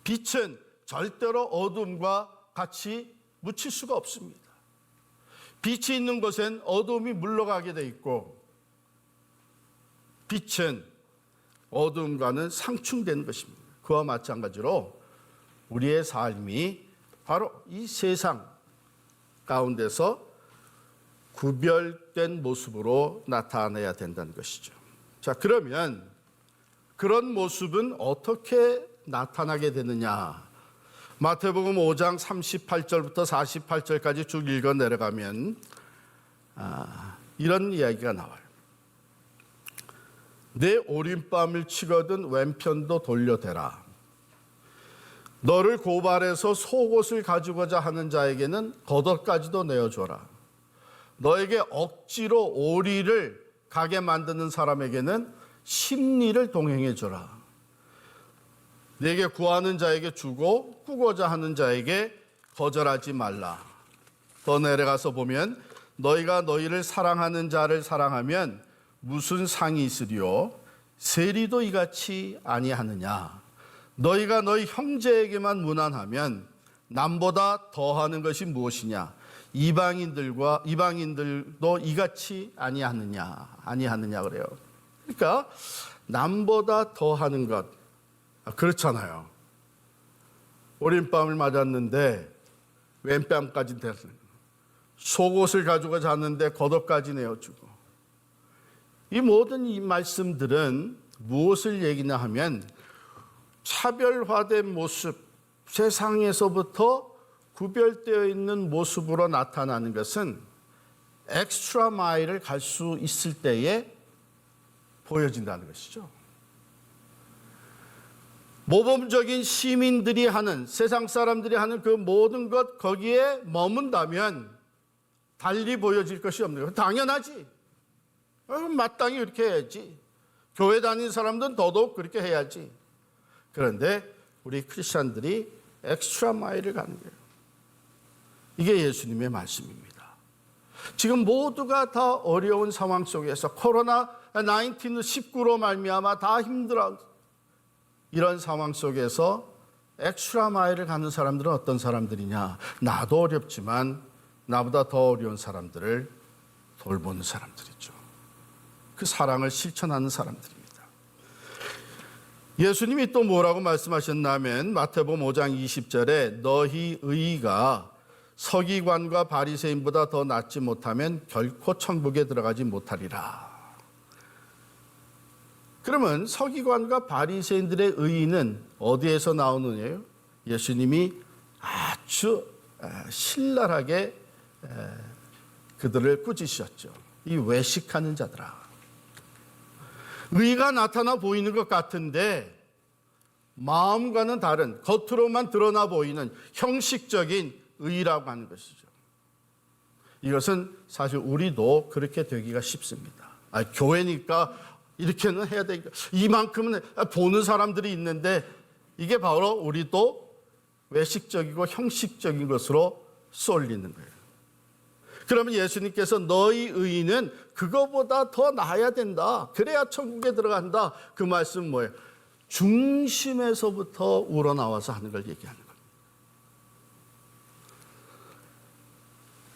빛은 절대로 어둠과 같이 묻힐 수가 없습니다. 빛이 있는 곳엔 어둠이 물러가게 돼 있고, 빛은 어둠과는 상충되는 것입니다. 그와 마찬가지로 우리의 삶이 바로 이 세상 가운데서 구별된 모습으로 나타내야 된다는 것이죠. 자, 그러면 그런 모습은 어떻게 나타나게 되느냐? 마태복음 5장 38절부터 48절까지 쭉 읽어 내려가면 이런 이야기가 나와요. 내 오른뺨을 치거든 왼편도 돌려대라. 너를 고발해서 속옷을 가지고자 하는 자에게는 겉옷까지도 내어줘라. 너에게 억지로 오리를 가게 만드는 사람에게는 십리를 동행해줘라. 내게 구하는 자에게 주고 꾸고자 하는 자에게 거절하지 말라. 더 내려가서 보면 너희가 너희를 사랑하는 자를 사랑하면 무슨 상이 있으리요? 세리도 이같이 아니하느냐? 너희가 너희 형제에게만 무난하면 남보다 더하는 것이 무엇이냐? 이방인들도 이같이 아니하느냐 그래요. 그러니까 남보다 더하는 것, 그렇잖아요. 오른뺨을 맞았는데 왼뺨까지 됐어요. 속옷을 가지고 잤는데 겉옷까지 내어주고. 이 모든 이 말씀들은 무엇을 얘기나 하면 차별화된 모습, 세상에서부터 구별되어 있는 모습으로 나타나는 것은 엑스트라 마일을 갈 수 있을 때에 보여진다는 것이죠. 모범적인 시민들이 하는, 세상 사람들이 하는 그 모든 것 거기에 머문다면 달리 보여질 것이 없는 거예요. 당연하지. 마땅히 그렇게 해야지. 교회 다니는 사람들은 더더욱 그렇게 해야지. 그런데 우리 크리스찬들이 엑스트라 마일을 가는 거예요. 이게 예수님의 말씀입니다. 지금 모두가 다 어려운 상황 속에서 코로나19로 말미암아 다 힘들어. 이런 상황 속에서 엑스트라 마일을 가는 사람들은 어떤 사람들이냐? 나도 어렵지만 나보다 더 어려운 사람들을 돌보는 사람들이죠. 그 사랑을 실천하는 사람들입니다. 예수님이 또 뭐라고 말씀하셨냐면 마태복음 5장 20절에 너희 의의가 서기관과 바리새인보다 더 낫지 못하면 결코 천국에 들어가지 못하리라. 그러면 서기관과 바리새인들의 의의는 어디에서 나오느냐요? 예수님이 아주 신랄하게 그들을 꾸짖으셨죠. 이 외식하는 자들아. 의가 나타나 보이는 것 같은데 마음과는 다른, 겉으로만 드러나 보이는 형식적인 의라고 하는 것이죠. 이것은 사실 우리도 그렇게 되기가 쉽습니다. 교회니까 이렇게는 해야 되니까 이만큼은 보는 사람들이 있는데 이게 바로 우리도 외식적이고 형식적인 것으로 쏠리는 거예요. 그러면 예수님께서 너희 의의는 그거보다 더 나아야 된다. 그래야 천국에 들어간다. 그 말씀은 뭐예요? 중심에서부터 우러나와서 하는 걸 얘기하는 겁니다.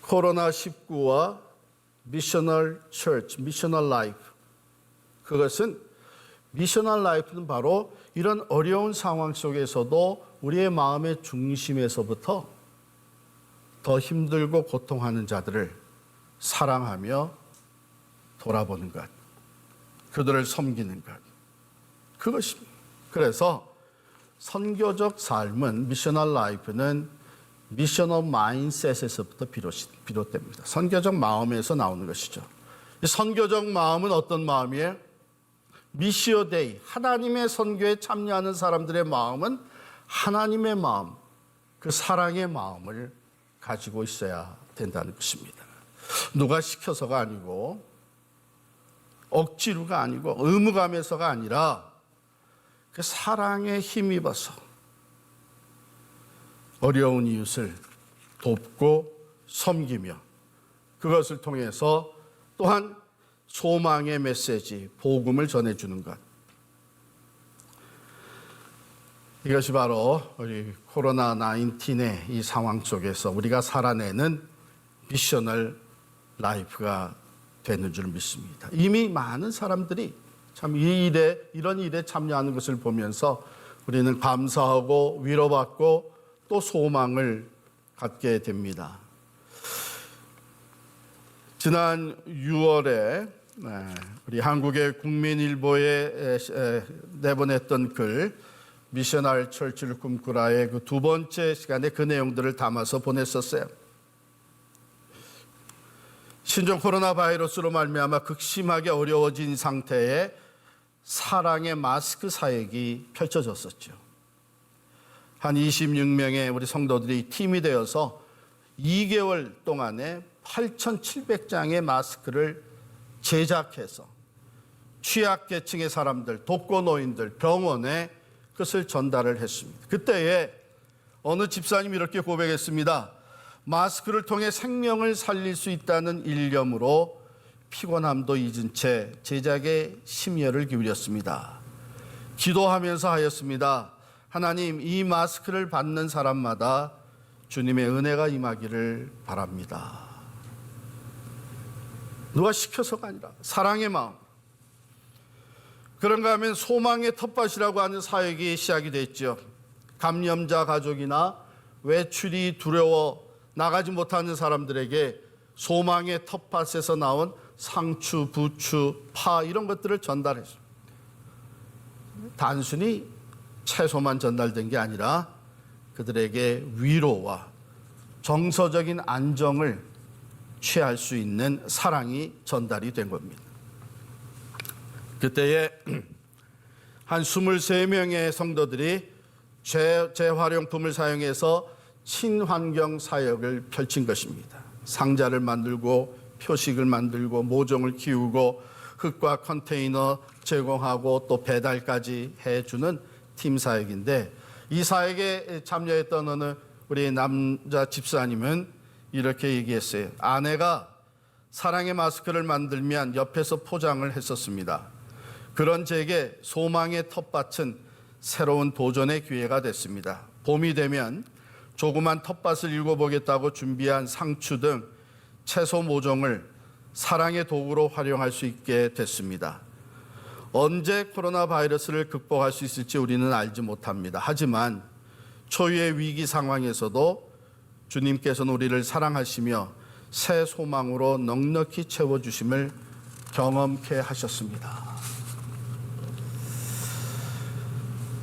코로나19와 미셔널 처치, 미셔널 라이프. 그것은 미셔널 라이프는 바로 이런 어려운 상황 속에서도 우리의 마음의 중심에서부터 더 힘들고 고통하는 자들을 사랑하며 돌아보는 것, 그들을 섬기는 것, 그것입니다. 그래서 선교적 삶은, 미셔널 라이프는 미셔널 마인셋에서부터 비롯됩니다. 선교적 마음에서 나오는 것이죠. 이 선교적 마음은 어떤 마음이에요? 미시오 데이, 하나님의 선교에 참여하는 사람들의 마음은 하나님의 마음, 그 사랑의 마음을 가지고 있어야 된다는 것입니다. 누가 시켜서가 아니고 억지로가 아니고 의무감에서가 아니라 그 사랑에 힘입어서 어려운 이웃을 돕고 섬기며 그것을 통해서 또한 소망의 메시지, 복음을 전해주는 것. 이것이 바로 우리 코로나 19의 이 상황 속에서 우리가 살아내는 미셔널 라이프가 되는 줄 믿습니다. 이미 많은 사람들이 참 이런 일에 참여하는 것을 보면서 우리는 감사하고 위로받고 또 소망을 갖게 됩니다. 지난 6월에 우리 한국의 국민일보에 내보냈던 글 미셔널 철치를 꿈꾸라의 그 두 번째 시간에 그 내용들을 담아서 보냈었어요. 신종 코로나 바이러스로 말미암아 극심하게 어려워진 상태에 사랑의 마스크 사역이 펼쳐졌었죠. 한 26명의 우리 성도들이 팀이 되어서 2개월 동안에 8,700장의 마스크를 제작해서 취약계층의 사람들, 독거노인들, 병원에 그것을 전달을 했습니다. 그때에 어느 집사님이 이렇게 고백했습니다. 마스크를 통해 생명을 살릴 수 있다는 일념으로 피곤함도 잊은 채 제작에 심혈을 기울였습니다. 기도하면서 하였습니다. 하나님, 이 마스크를 받는 사람마다 주님의 은혜가 임하기를 바랍니다. 누가 시켜서가 아니라 사랑의 마음. 그런가 하면 소망의 텃밭이라고 하는 사역이 시작이 됐죠. 감염자 가족이나 외출이 두려워 나가지 못하는 사람들에게 소망의 텃밭에서 나온 상추, 부추, 파 이런 것들을 전달했습니다. 단순히 채소만 전달된 게 아니라 그들에게 위로와 정서적인 안정을 취할 수 있는 사랑이 전달이 된 겁니다. 그때에 한 23명의 성도들이 재활용품을 사용해서 친환경 사역을 펼친 것입니다. 상자를 만들고 표식을 만들고 모종을 키우고 흙과 컨테이너 제공하고 또 배달까지 해주는 팀 사역인데, 이 사역에 참여했던 어느 우리 남자 집사님은 이렇게 얘기했어요. 아내가 사랑의 마스크를 만들면 옆에서 포장을 했었습니다. 그런 제게 소망의 텃밭은 새로운 도전의 기회가 됐습니다. 봄이 되면 조그만 텃밭을 읽어보겠다고 준비한 상추 등 채소 모종을 사랑의 도구로 활용할 수 있게 됐습니다. 언제 코로나 바이러스를 극복할 수 있을지 우리는 알지 못합니다. 하지만 초유의 위기 상황에서도 주님께서는 우리를 사랑하시며 새 소망으로 넉넉히 채워주심을 경험케 하셨습니다.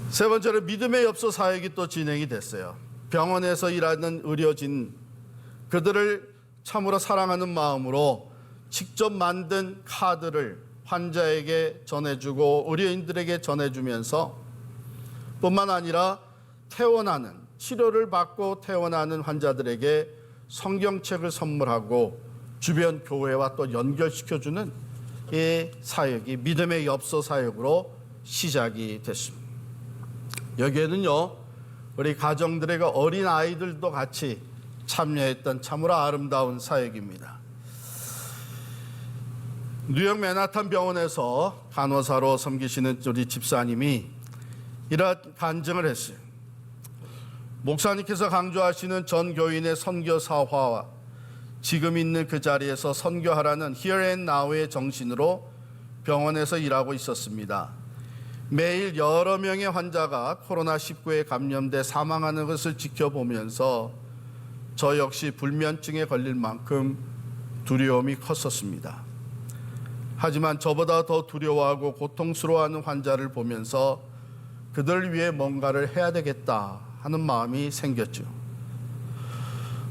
세 번째로 믿음의 엽서 사역이 또 진행이 됐어요. 병원에서 일하는 의료진, 그들을 참으로 사랑하는 마음으로 직접 만든 카드를 환자에게 전해주고 의료인들에게 전해주면서 뿐만 아니라 퇴원하는, 치료를 받고 퇴원하는 환자들에게 성경책을 선물하고 주변 교회와 또 연결시켜주는 이 사역이 믿음의 엽서 사역으로 시작이 됐습니다. 여기에는요, 우리 가정들에게 어린 아이들도 같이 참여했던 참으로 아름다운 사역입니다. 뉴욕 맨하탄 병원에서 간호사로 섬기시는 우리 집사님이 이런 간증을 했어요. 목사님께서 강조하시는 전 교인의 선교사화와 지금 있는 그 자리에서 선교하라는 Here and Now의 정신으로 병원에서 일하고 있었습니다. 매일 여러 명의 환자가 코로나19에 감염돼 사망하는 것을 지켜보면서 저 역시 불면증에 걸릴 만큼 두려움이 컸었습니다. 하지만 저보다 더 두려워하고 고통스러워하는 환자를 보면서 그들을 위해 뭔가를 해야 되겠다 하는 마음이 생겼죠.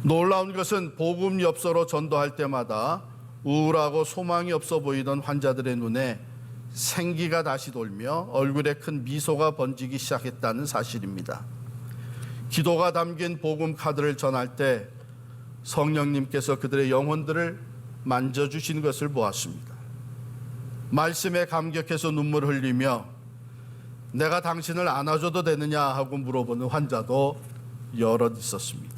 놀라운 것은 복음 엽서로 전도할 때마다 우울하고 소망이 없어 보이던 환자들의 눈에 생기가 다시 돌며 얼굴에 큰 미소가 번지기 시작했다는 사실입니다. 기도가 담긴 복음 카드를 전할 때 성령님께서 그들의 영혼들을 만져주신 것을 보았습니다. 말씀에 감격해서 눈물을 흘리며 내가 당신을 안아줘도 되느냐 하고 물어보는 환자도 여럿 있었습니다.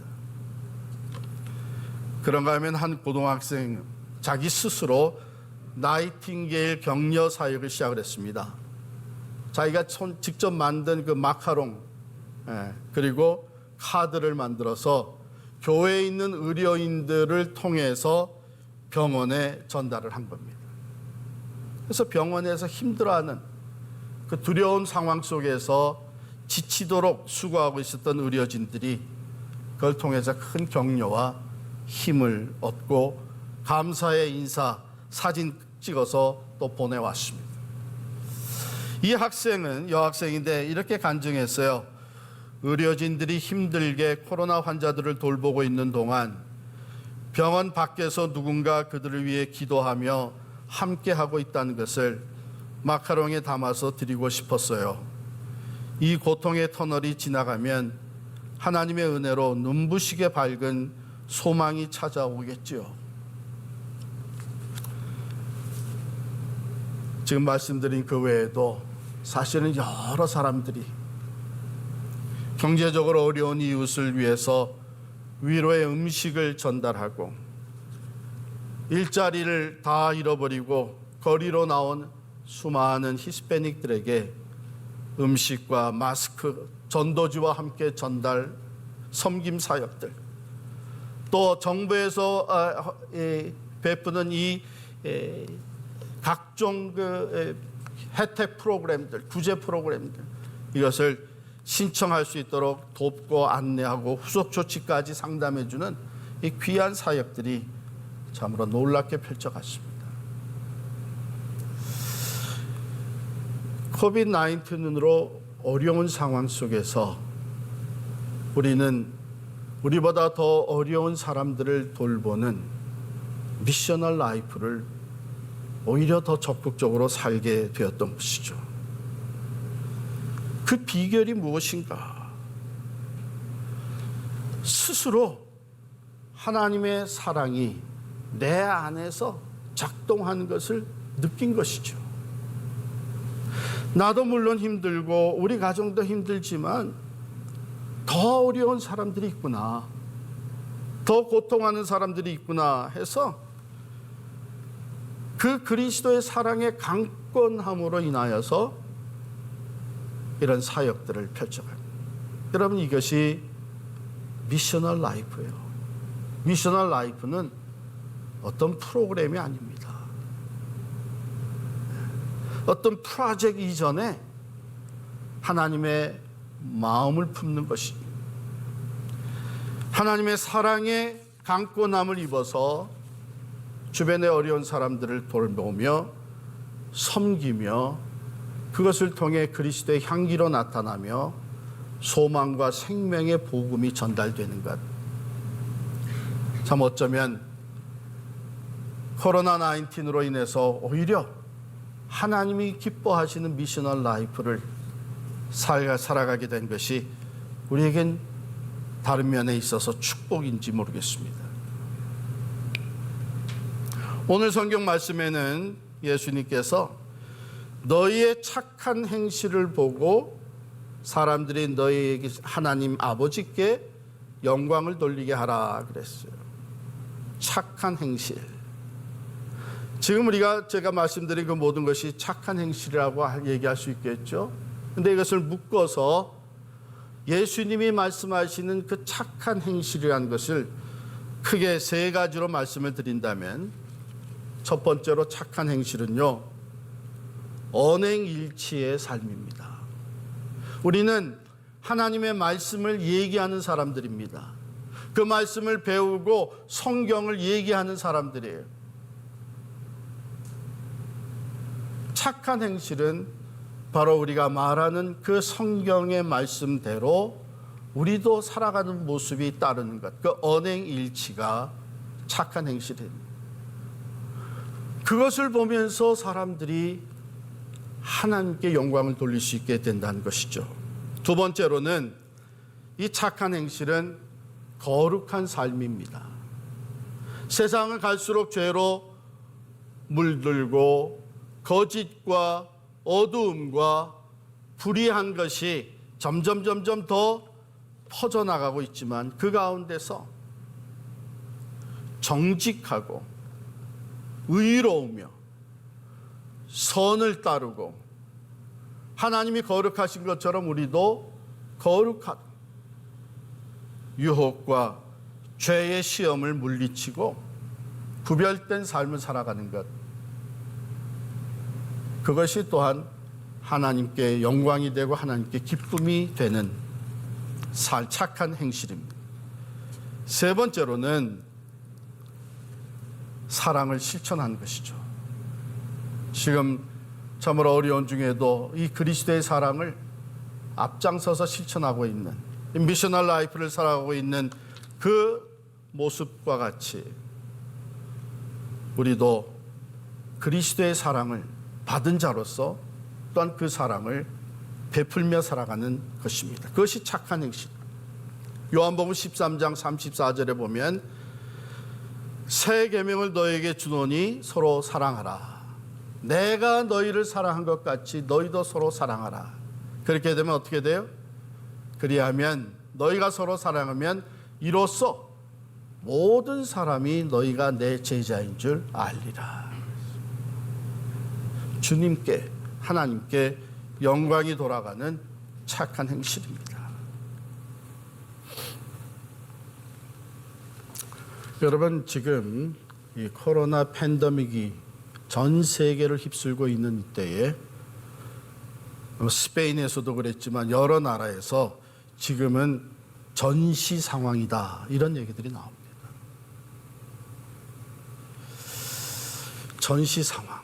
그런가 하면 한 고등학생 자기 스스로 나이팅게일 격려 사역을 시작을 했습니다. 자기가 직접 만든 그 마카롱 그리고 카드를 만들어서 교회에 있는 의료인들을 통해서 병원에 전달을 한 겁니다. 그래서 병원에서 힘들어하는 그 두려운 상황 속에서 지치도록 수고하고 있었던 의료진들이 그걸 통해서 큰 격려와 힘을 얻고 감사의 인사 사진 찍어서 또 보내왔습니다. 이 학생은 여학생인데 이렇게 간증했어요. 의료진들이 힘들게 코로나 환자들을 돌보고 있는 동안 병원 밖에서 누군가 그들을 위해 기도하며 함께하고 있다는 것을 마카롱에 담아서 드리고 싶었어요. 이 고통의 터널이 지나가면 하나님의 은혜로 눈부시게 밝은 소망이 찾아오겠지요. 지금 말씀드린 그 외에도 사실은 여러 사람들이 경제적으로 어려운 이웃을 위해서 위로의 음식을 전달하고 일자리를 다 잃어버리고 거리로 나온 수많은 히스패닉들에게 음식과 마스크, 전도지와 함께 전달, 섬김 사역들, 또 정부에서 베푸는 이 각종 그 혜택 프로그램들, 구제 프로그램들, 이것을 신청할 수 있도록 돕고 안내하고 후속 조치까지 상담해주는 이 귀한 사역들이 참으로 놀랍게 펼쳐갔습니다. 코비드-19으로 어려운 상황 속에서 우리는 우리보다 더 어려운 사람들을 돌보는 미셔널 라이프를 오히려 더 적극적으로 살게 되었던 것이죠. 그 비결이 무엇인가? 스스로 하나님의 사랑이 내 안에서 작동하는 것을 느낀 것이죠. 나도 물론 힘들고 우리 가정도 힘들지만 더 어려운 사람들이 있구나, 더 고통하는 사람들이 있구나 해서 그 그리스도의 사랑의 강권함으로 인하여서 이런 사역들을 펼쳐갑니다. 여러분, 이것이 미셔널 라이프예요. 미셔널 라이프는 어떤 프로그램이 아닙니다. 어떤 프로젝트 이전에 하나님의 마음을 품는 것입니다. 하나님의 사랑의 강권함을 입어서 주변의 어려운 사람들을 돌보며 섬기며 그것을 통해 그리스도의 향기로 나타나며 소망과 생명의 복음이 전달되는 것. 참 어쩌면 코로나19으로 인해서 오히려 하나님이 기뻐하시는 미셔널 라이프를 살아가게 된 것이 우리에겐 다른 면에 있어서 축복인지 모르겠습니다. 오늘 성경 말씀에는 예수님께서 너희의 착한 행실을 보고 사람들이 너희에게 하나님 아버지께 영광을 돌리게 하라 그랬어요. 착한 행실. 지금 제가 말씀드린 그 모든 것이 착한 행실이라고 얘기할 수 있겠죠. 근데 이것을 묶어서 예수님이 말씀하시는 그 착한 행실이라는 것을 크게 세 가지로 말씀을 드린다면, 첫 번째로 착한 행실은요, 언행일치의 삶입니다. 우리는 하나님의 말씀을 얘기하는 사람들입니다. 그 말씀을 배우고 성경을 얘기하는 사람들이에요. 착한 행실은 바로 우리가 말하는 그 성경의 말씀대로 우리도 살아가는 모습이 따르는 것, 그 언행일치가 착한 행실입니다. 그것을 보면서 사람들이 하나님께 영광을 돌릴 수 있게 된다는 것이죠. 두 번째로는 이 착한 행실은 거룩한 삶입니다. 세상을 갈수록 죄로 물들고 거짓과 어두움과 불의한 것이 점점 더 퍼져나가고 있지만 그 가운데서 정직하고 의로우며 선을 따르고 하나님이 거룩하신 것처럼 우리도 거룩하다. 유혹과 죄의 시험을 물리치고 구별된 삶을 살아가는 것, 그것이 또한 하나님께 영광이 되고 하나님께 기쁨이 되는 착한 행실입니다. 세 번째로는 사랑을 실천하는 것이죠. 지금 참으로 어려운 중에도 이 그리스도의 사랑을 앞장서서 실천하고 있는, 미셔널 라이프를 살아가고 있는 그 모습과 같이 우리도 그리스도의 사랑을 받은 자로서 또한 그 사랑을 베풀며 살아가는 것입니다. 그것이 착한 행실. 요한복음 13장 34절에 보면 새 계명을 너에게 주노니 서로 사랑하라. 내가 너희를 사랑한 것 같이 너희도 서로 사랑하라. 그렇게 되면 어떻게 돼요? 그리하면 너희가 서로 사랑하면 이로써 모든 사람이 너희가 내 제자인 줄 알리라. 주님께, 하나님께 영광이 돌아가는 착한 행실입니다. 여러분, 지금 이 코로나 팬데믹이 전 세계를 휩쓸고 있는 이때에 스페인에서도 그랬지만 여러 나라에서 지금은 전시 상황이다, 이런 얘기들이 나옵니다. 전시 상황.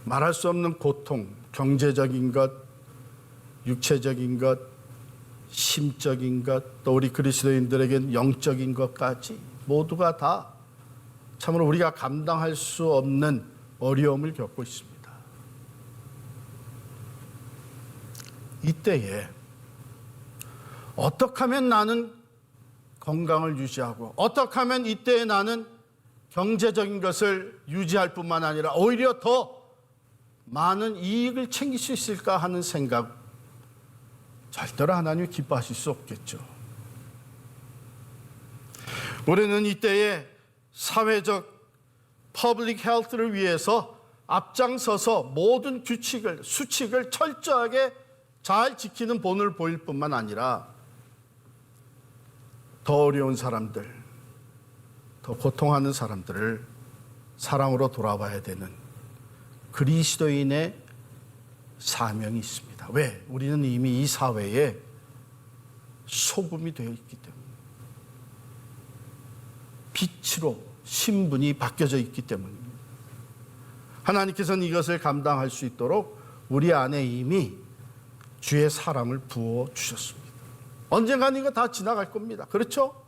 말할 수 없는 고통, 경제적인 것, 육체적인 것, 심적인 것, 또 우리 그리스도인들에게는 영적인 것까지 모두가 다 참으로 우리가 감당할 수 없는 어려움을 겪고 있습니다. 이때에 어떻게 하면 나는 건강을 유지하고, 어떻게 하면 이때에 나는 경제적인 것을 유지할 뿐만 아니라 오히려 더 많은 이익을 챙길 수 있을까 하는 생각, 절대로 하나님이 기뻐하실 수 없겠죠. 우리는 이때에 사회적 퍼블릭 헬스를 위해서 앞장서서 모든 규칙을, 수칙을 철저하게 잘 지키는 본을 보일 뿐만 아니라 더 어려운 사람들, 더 고통하는 사람들을 사랑으로 돌아봐야 되는 그리스도인의 사명이 있습니다. 왜? 우리는 이미 이 사회에 소금이 되어 있기 때문에, 빛으로 신분이 바뀌어져 있기 때문입니다. 하나님께서는 이것을 감당할 수 있도록 우리 안에 이미 주의 사랑을 부어주셨습니다. 언젠간 이거 다 지나갈 겁니다. 그렇죠?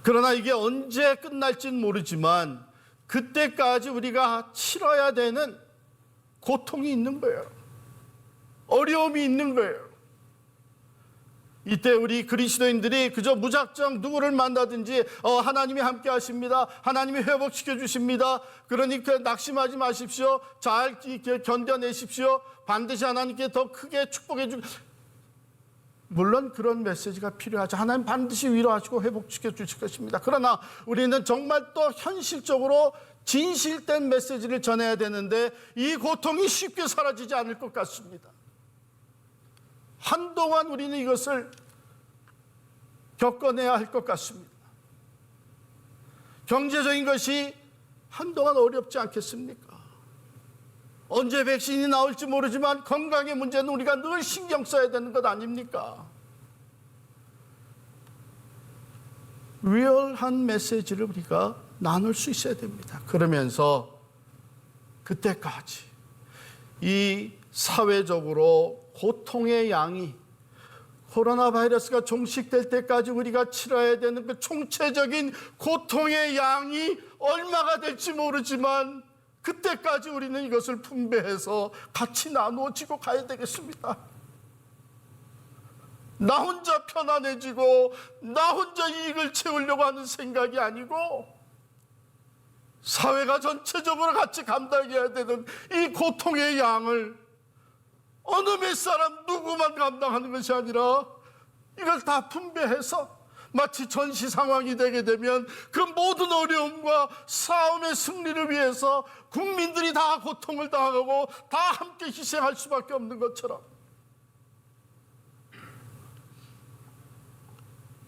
그러나 이게 언제 끝날지는 모르지만 그때까지 우리가 치러야 되는 고통이 있는 거예요. 어려움이 있는 거예요. 이때 우리 그리스도인들이 그저 무작정 누구를 만나든지 하나님이 함께 하십니다, 하나님이 회복시켜 주십니다, 그러니까 낙심하지 마십시오, 잘 견뎌내십시오, 반드시 하나님께 더 크게 축복해 주. 물론 그런 메시지가 필요하죠. 하나님 반드시 위로하시고 회복시켜 주실 것입니다. 그러나 우리는 정말 또 현실적으로 진실된 메시지를 전해야 되는데 이 고통이 쉽게 사라지지 않을 것 같습니다. 한동안 우리는 이것을 겪어내야 할 것 같습니다. 경제적인 것이 한동안 어렵지 않겠습니까? 언제 백신이 나올지 모르지만 건강의 문제는 우리가 늘 신경 써야 되는 것 아닙니까? 리얼한 메시지를 우리가 나눌 수 있어야 됩니다. 그러면서 그때까지 이 사회적으로 고통의 양이, 코로나 바이러스가 종식될 때까지 우리가 치러야 되는 그 총체적인 고통의 양이 얼마가 될지 모르지만 그때까지 우리는 이것을 분배해서 같이 나누어지고 가야 되겠습니다. 나 혼자 편안해지고 나 혼자 이익을 채우려고 하는 생각이 아니고 사회가 전체적으로 같이 감당해야 되는 이 고통의 양을 어느 몇 사람 누구만 감당하는 것이 아니라 이걸 다 분배해서 마치 전시 상황이 되게 되면 그 모든 어려움과 싸움의 승리를 위해서 국민들이 다 고통을 당하고 다 함께 희생할 수밖에 없는 것처럼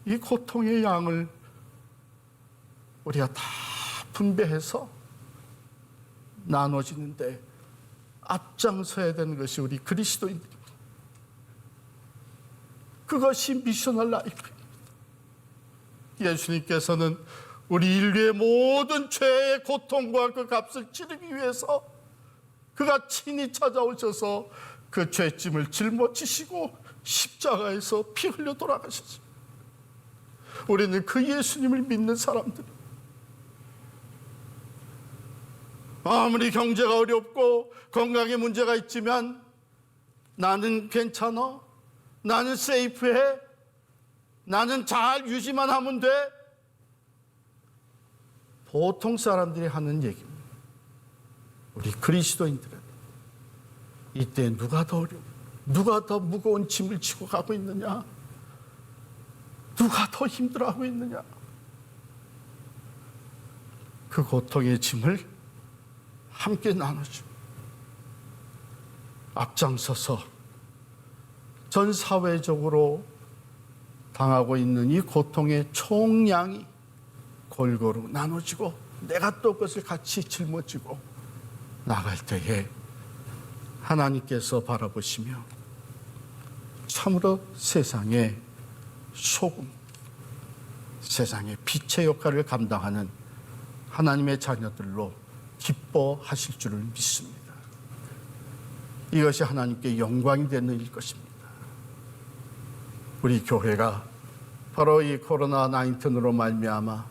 이 고통의 양을 우리가 다 분배해서 나눠지는데 앞장서야 되는 것이 우리 그리스도인들입니다. 그것이 미셔널 라이프입니다. 예수님께서는 우리 인류의 모든 죄의 고통과 그 값을 치르기 위해서 그가 친히 찾아오셔서 그 죄짐을 짊어지시고 십자가에서 피 흘려 돌아가셨습니다. 우리는 그 예수님을 믿는 사람들, 아무리 경제가 어렵고 건강에 문제가 있지만 나는 괜찮아, 나는 세이프해, 나는 잘 유지만 하면 돼, 보통 사람들이 하는 얘기입니다. 우리 그리스도인들은 이때 누가 더 무거운 짐을 지고 가고 있느냐, 누가 더 힘들어하고 있느냐, 그 고통의 짐을 함께 나눠주고 앞장서서 전 사회적으로 당하고 있는 이 고통의 총량이 골고루 나눠지고 내가 또 그것을 같이 짊어지고 나갈 때에 하나님께서 바라보시며 참으로 세상의 소금, 세상의 빛의 역할을 감당하는 하나님의 자녀들로 기뻐하실 줄을 믿습니다. 이것이 하나님께 영광이 되는 일 것입니다. 우리 교회가 바로 이 코로나 19으로 말미암아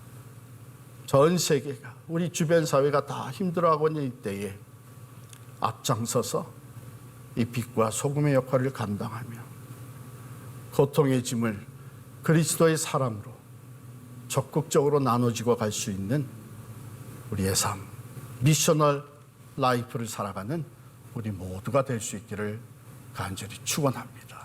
전 세계가, 우리 주변 사회가 다 힘들어하고 있는 이때에 앞장서서 이 빛과 소금의 역할을 감당하며 고통의 짐을 그리스도의 사람으로 적극적으로 나눠지고 갈 수 있는 우리의 삶, 미셔널 라이프를 살아가는 우리 모두가 될 수 있기를 간절히 축원합니다.